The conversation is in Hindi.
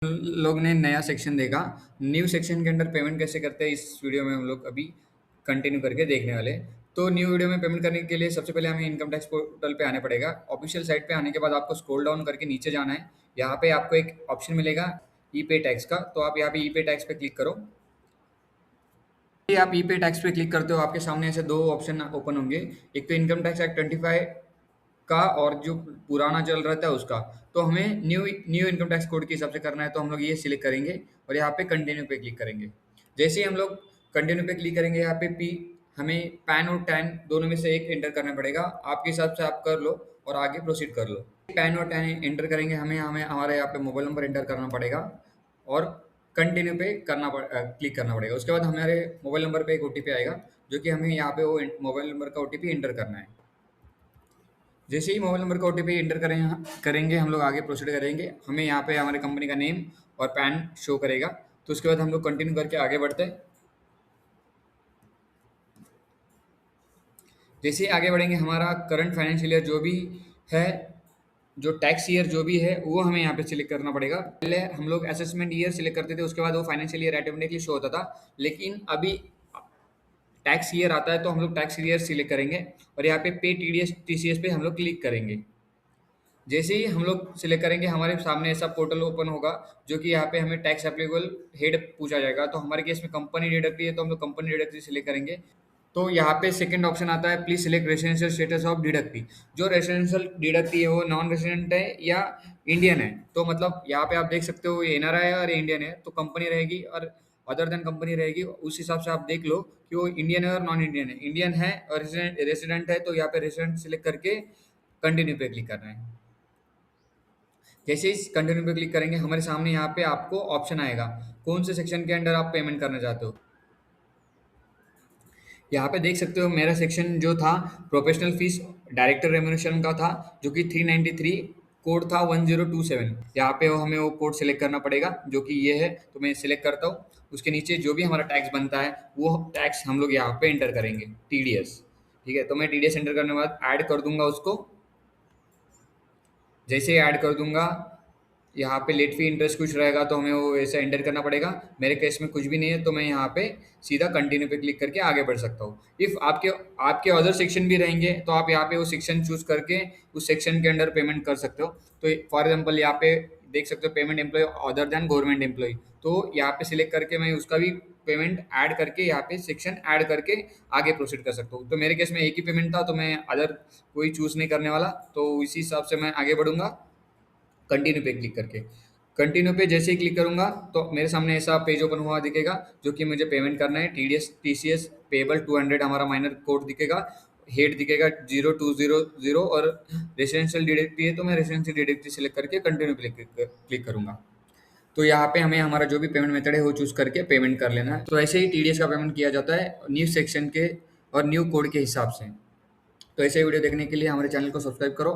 लोग ने नया सेक्शन देखा। न्यू सेक्शन के अंदर पेमेंट कैसे करते हैं इस वीडियो में हम लोग अभी कंटिन्यू करके देखने वाले हैं। तो न्यू वीडियो में पेमेंट करने के लिए सबसे पहले हमें इनकम टैक्स पोर्टल पे आने पड़ेगा। ऑफिशियल साइट पे आने के बाद आपको स्क्रॉल डाउन करके नीचे जाना है। यहाँ पे आपको एक ऑप्शन मिलेगा ई पे टैक्स का, तो आप यहाँ पे ई पे टैक्स पे क्लिक करो। ये आप ई पे टैक्स पे क्लिक करते हो, आपके सामने ऐसे दो ऑप्शन ओपन होंगे। एक तो इनकम टैक्स एक्ट 25 का और जो पुराना चल रहा था उसका। तो हमें new new income tax code के हिसाब से करना है, तो हम लोग ये सिलेक्ट करेंगे और यहाँ पे कंटिन्यू पे क्लिक करेंगे। जैसे ही हम लोग कंटिन्यू पे क्लिक करेंगे, यहाँ पे पी हमें पैन और टैन दोनों में से एक एंटर करना पड़ेगा। आपके हिसाब से आप कर लो और आगे प्रोसीड कर लो। पैन और टैन एंटर करेंगे, हमें हमें हमारे यहाँ पे मोबाइल नंबर एंटर करना पड़ेगा और कंटिन्यू पे क्लिक करना पड़ेगा। उसके बाद हमारे मोबाइल नंबर पे एक ओटीपी आएगा, जो कि हमें यहाँ पे वो मोबाइल नंबर का ओटीपी एंटर करना है। जैसे ही मोबाइल नंबर का ओटीपी एंटर करेंगे हम लोग आगे प्रोसीड करेंगे। हमें यहाँ पे हमारे कंपनी का नेम और पैन शो करेगा। तो उसके बाद हम लोग कंटिन्यू करके आगे बढ़ते हैं। जैसे ही आगे बढ़ेंगे, हमारा करंट फाइनेंशियल ईयर जो भी है, जो टैक्स ईयर जो भी है, वो हमें यहाँ पे सिलेक्ट करना पड़ेगा। पहले हम लोग असेसमेंट ईयर सिलेक्ट करते थे, उसके बाद वो फाइनेंशियल ईयर ऑटोमेटिकली शो होता था। लेकिन अभी टैक्स ईयर आता है, तो हम लोग टैक्स ईयर सिलेक्ट करेंगे और यहाँ पे पे टीडीएस टीसीएस पे हम लोग क्लिक करेंगे। जैसे ही हम लोग सिलेक्ट करेंगे, हमारे सामने ऐसा पोर्टल ओपन होगा, जो कि यहाँ पे हमें टैक्स एप्लीकेबल हेड पूछा जाएगा। तो हमारे केस में कंपनी डिडक्टी है, तो हम लोग कंपनी डिडक्टी सिलेक्ट करेंगे। तो यहाँ पे सेकंड ऑप्शन आता है, please select residential status of deductee. जो रेसिडेंशियल डिडक्टी है वो नॉन रेसिडेंट है या इंडियन है। तो मतलब यहाँ पे आप देख सकते हो ये एनआरआई है और इंडियन है, तो कंपनी रहेगी और अदर देन कंपनी रहेगी। उस हिसाब से आप देख लो कि वो इंडियन है और नॉन इंडियन है। इंडियन है और रेसिडेंट है, तो यहाँ पे रेसिडेंट सिलेक्ट करके कंटिन्यू पे क्लिक करना है। जैसे ही कंटिन्यू पे क्लिक करेंगे, हमारे सामने यहाँ पे आपको ऑप्शन आएगा कौन से सेक्शन के अंडर आप पेमेंट करना चाहते हो। यहाँ पे देख सकते हो मेरा सेक्शन जो था प्रोफेशनल फीस डायरेक्टर रेम्यूनरेशन का था, जो कि 393 कोड था 1027। यहाँ पे हमें वो कोड सिलेक्ट करना पड़ेगा, जो कि ये है। तो मैं सिलेक्ट करता हूँ। उसके नीचे जो भी हमारा टैक्स बनता है वो टैक्स हम लोग यहाँ पे एंटर करेंगे, टीडीएस। ठीक है, तो मैं टीडीएस एंटर करने के बाद ऐड कर दूंगा उसको। जैसे ही ऐड कर दूंगा, यहाँ पे लेट फी इंटरेस्ट कुछ रहेगा, तो हमें वो ऐसा एंटर करना पड़ेगा। मेरे केस में कुछ भी नहीं है, तो मैं यहाँ पे सीधा कंटिन्यू पे क्लिक करके आगे बढ़ सकता हूँ। इफ़ आपके आपके अदर सेक्शन भी रहेंगे, तो आप यहाँ पे वो सेक्शन चूज करके उस सेक्शन के अंडर पेमेंट कर सकते हो। तो फॉर एग्जाम्पल यहाँ पे देख सकते हो payment employ other than government employ. तो यहाँ पे सिलेक्ट करके मैं उसका भी पेमेंट ऐड करके यहाँ पे सेक्शन ऐड करके आगे प्रोसीड कर सकता हूँ। तो मेरे केस में एक ही पेमेंट था, तो मैं अदर कोई चूज नहीं करने वाला। तो इसी हिसाब से मैं आगे बढ़ूंगा कंटिन्यू पे क्लिक करके। कंटिन्यू पे जैसे ही क्लिक करूंगा, तो मेरे सामने ऐसा पेज ओपन हुआ दिखेगा, जो कि मुझे पेमेंट करना है। टीडीएस टीसीएस पेबल 200 हमारा माइनर कोड दिखेगा, हेड दिखेगा 0200 और रेसिडेंशियल डिडक्टी है, तो मैं रेसिडेंशियल डिडक्टी सिलेक्ट करके कंटिन्यू पे क्लिक करूंगा। तो यहाँ पे हमें हमारा जो भी पेमेंट मेथड है वो चूज करके पेमेंट कर लेना है। तो ऐसे ही टीडीएस का पेमेंट किया जाता है न्यू सेक्शन के और न्यू कोड के हिसाब से। तो ऐसे वीडियो देखने के लिए हमारे चैनल को सब्सक्राइब करो।